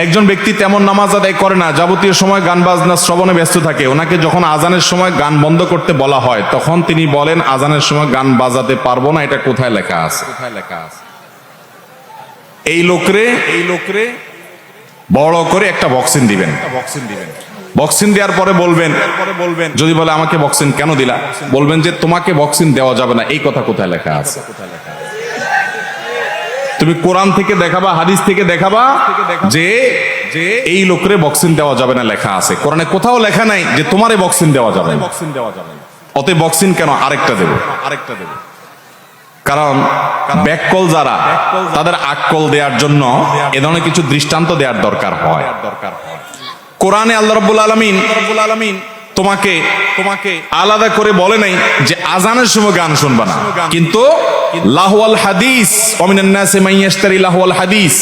একজন ব্যক্তি তেমন নামাজ আদায় করে না, যাবতীয় সময় গান বাজনা শ্রবণে ব্যস্ত থাকে। ওনাকে যখন আজানের সময় গান বন্ধ করতে বলা হয় তখন তিনি বলেন আজানের সময় গান বাজাতে পারবো না। এটা কোথায় লেখা আছে? এই লোকরে বড় করে একটা বক্সিং দিবেন। বক্সিং দেওয়ার পরে বলবেন যদি বলে আমাকে বক্সিং কেন দিলা, বলবেন যে তোমাকে বক্সিং দেওয়া যাবে না। এই কথা কোথায় লেখা আছে? তুমি কোরআন থেকে দেখাবা, হাদিস থেকে দেখাবা যে এই লোকরে বক্সিং দেওয়া যাবে না, লেখা আছে। কোরআনে কোথাও লেখা নাই যে তোমারে বক্সিং দেওয়া যাবে না। অতএব বক্সিং কেন? আরেকটা দেব। কারণ ব্যাককল যারা, তাদের আক্কল দেওয়ার জন্য এ ধরনের কিছু দৃষ্টান্ত দেওয়ার দরকার হয়। কোরআনে আল্লাহ রাব্বুল আলামিন তোমাকে আলাদা করে বলে নাই যে আজানের সময় গান শুনবা না, কিন্তু লাহওয়াল হাদিস ওমিনান নাসি মান ইয়াশতারি লাহওয়াল হাদিস,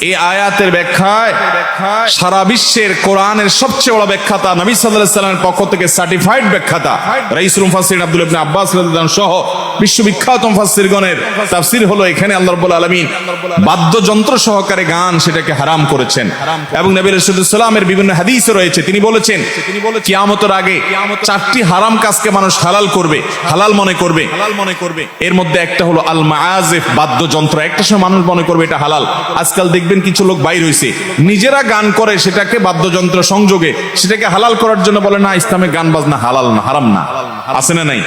এই আয়াতের ব্যাখ্যায় সারা বিশ্বের কোরআনের সবচেয়ে বড় ব্যাখ্যাতা, নবী সাল্লাল্লাহু আলাইহি ওয়াসাল্লামের পক্ষ থেকে সার্টিফাইড ব্যাখ্যাতা রাইসুল মুফাসসিরিন আব্দুল্লাহ ইবনে আব্বাস রাদিয়াল্লাহু আনহু সহ বিশ্ববিখ্যাত মুফাসসিরগণের তাফসীর হলো এখানে আল্লাহ রাব্বুল আলামিন বাদ্যযন্ত্র সহকারে গান সেটাকে হারাম করেছেন। এবং নবী রাসূলুল্লাহ সাল্লাল্লাহু আলাইহি ওয়াসাল্লামের বিভিন্ন হাদিসে রয়েছে, তিনি বলেছেন কিয়ামতের আগে চারটি হারাম কাজকে মানুষ হালাল মনে করবে। এর মধ্যে একটা হলো আল মাআজিফ, বাদ্যযন্ত্র। একটা সময় মানুষ মনে করবে এটা হালাল। আজকাল দেখবেন কিছু লোক বাইর হইছে, নিজেরা গান করে সেটাকে বাদ্যযন্ত্র সংযোগে সেটাকে হালাল করার জন্য বলে না ইসলামে গান বাজনা হালাল না, হারাম না। আছে না নাই?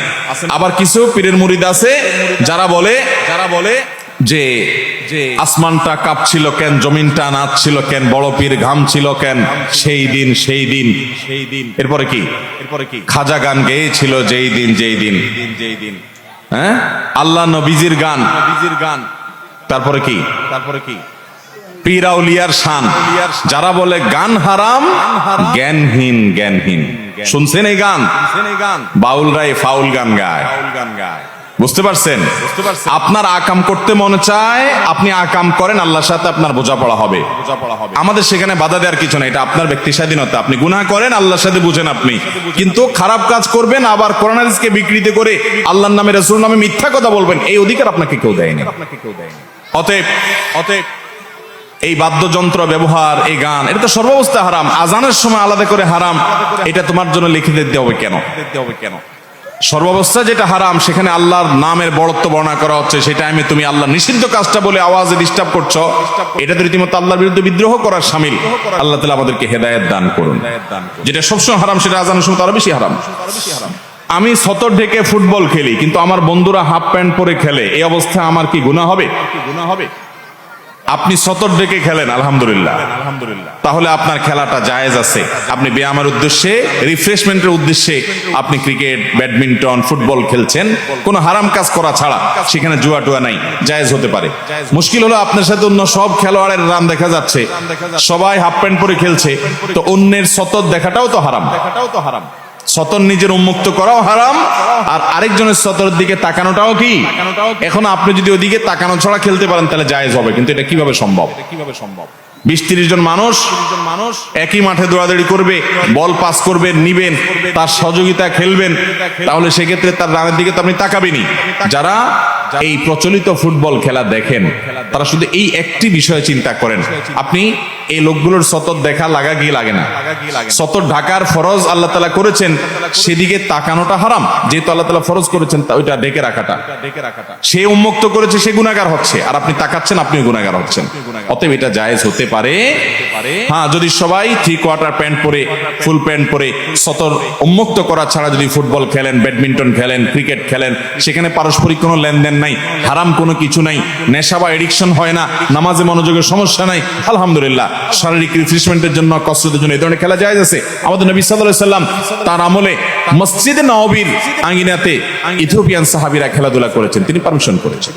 আবার কিছু পীরের মুরিদ আছে যারা বলে যে আসমানটা কাঁপছিল কেন, জমিনটা নাচছিল কেন, বড় পীর ঘামছিল কেন সেই দিন। এরপরে কি খাজা গান গেয়েছিল যেই দিন। হ্যাঁ, আল্লাহ নবীজির গান। তারপরে কি পীর আউলিয়ার শান। যারা বলে গান হারাম, জ্ঞানহীন। শুনছেন এই গান? বাউলরাই ফাউল গান গায়। বুঝতে পারছেন? আপনার আকাম করতে মনে চায়, আপনি আকাম করেন, আল্লাহর সাথে আপনার বোঝাপড়া হবে। আমাদের সেখানে বাধা দেওয়ার কিছু না, এটা আপনার ব্যক্তি স্বাধীনতা। আপনি গুনাহ করেন, আল্লাহর সাথে বুঝেন আপনি, কিন্তু খারাপ কাজ করবেন আবার কোরআন হাদিসকে বিকৃতি করে আল্লাহর নামে রাসূলের নামে মিথ্যা কথা বলবেন, এই অধিকার আপনাকে কেউ দেয়নি। অতএব এই বাদ্যযন্ত্র ব্যবহার, এই গান, এটা তো সর্বাবস্থায় হারাম। আজানের সময় আলাদা করে হারাম, এটা তোমার জন্য লিখে দিতে হবে কেন? সর্বাবস্থা যেটা হারাম সেখানে আল্লাহর নামের বড়ত্ব বর্ণনা করা হচ্ছে, সেটা আমি তুমি আল্লাহ নিষিদ্ধ কাজটা বলে আওয়াজে ডিস্টার্ব করছো, এটা তো রীতিমতো আল্লাহর বিরুদ্ধে বিদ্রোহ করার শামিল। আল্লাহ তাআলা আমাদেরকে হেদায়েত দান করুন। যেটা সবসময় হারাম সেটা আজানের সময় আরো বেশি হারাম। আমি সতর ঢেকে ফুটবল খেলি, কিন্তু আমার বন্ধুরা হাফ প্যান্ট পরে খেলে, এই অবস্থায় আমার কি গুনাহ হবে? আপনি সতর ডেকে খেলেন, আলহামদুলিল্লাহ, তাহলে আপনার খেলাটা জায়েজ আছে। আপনি ব্যায়ামের উদ্দেশ্যে, রিফ্রেশমেন্টের উদ্দেশ্যে আপনি ক্রিকেট, ব্যাডমিন্টন, ফুটবল খেলছেন, কোনো হারাম কাজ করা ছাড়া। সেখানে জুয়া টুয়া নাই, জায়েজ হতে পারে। মুশকিল হলো আপনার সাথে অন্য সব খেলোয়াড়ের রান দেখা যাচ্ছে, সবাই হাফ প্যান্ট পরে খেলছে, তো অন্যের সতর দেখাটাও তো হারাম। সতর নিজের উন্মুক্ত করাও হারাম, আর আরেকজনের সতরের দিকে তাকানোটাও কি? এখন আপনি যদি ওইদিকে তাকানো ছাড়া খেলতে পারেন তাহলে জায়েজ হবে, কিন্তু এটা কিভাবে সম্ভব? 20-30 জন মানুষ একই মাঠে দৌড়াদৌড়ি করবে, বল পাস করবেন, নিবেন, তার সহযোগিতা খেলবেন, তাহলে সেক্ষেত্রে তার রানের দিকে তো আপনি তাকাবেনই। যারা এই প্রচলিত ফুটবল খেলা দেখেন তারা শুধু এই একটি বিষয় চিন্তা করেন, আপনি এই লোকগুলোর সতর দেখা লাগা কি লাগে না? সতর ঢাকার ফরজ আল্লাহ তাআলা করেছেন, সেদিকে তাকানোটা হারাম। যেহেতু আল্লাহ তাআলা ফরজ করেছেন ওইটা ঢেকে রাখাটা, সে উন্মুক্ত করেছে, সে গুনাহগার হচ্ছে, আর আপনি তাকাচ্ছেন, আপনিও গুনাহগার হচ্ছেন। অতএব এটা জায়েজ হতে পারে। হ্যাঁ, যদি সবাই 3/4 প্যান্ট পরে, ফুল প্যান্ট পরে, সতর উন্মুক্ত করা ছাড়া যদি ফুটবল খেলেন, ব্যাডমিন্টন খেলেন, ক্রিকেট খেলেন, সেখানে পারস্পরিক কোনো লেনদেন নাই, হারাম কোনো কিছু নাই, নেশা বা এডিকশন হয় না, নামাজে মনোযোগের সমস্যা নাই, আলহামদুলিল্লাহ। শারীরিক রিফ্রেশমেন্টের জন্য, কসরতের জন্য এই ধরনের খেলা জায়েজ আছে। আমাদের নবী সাল্লাল্লাহু আলাইহি সাল্লাম তার আমলে মসজিদে নববীর আঙ্গিনাতে ইথিওপিয়ান সাহাবীরা খেলাধুলা করেছেন, তিনি পারমিশন করেছেন।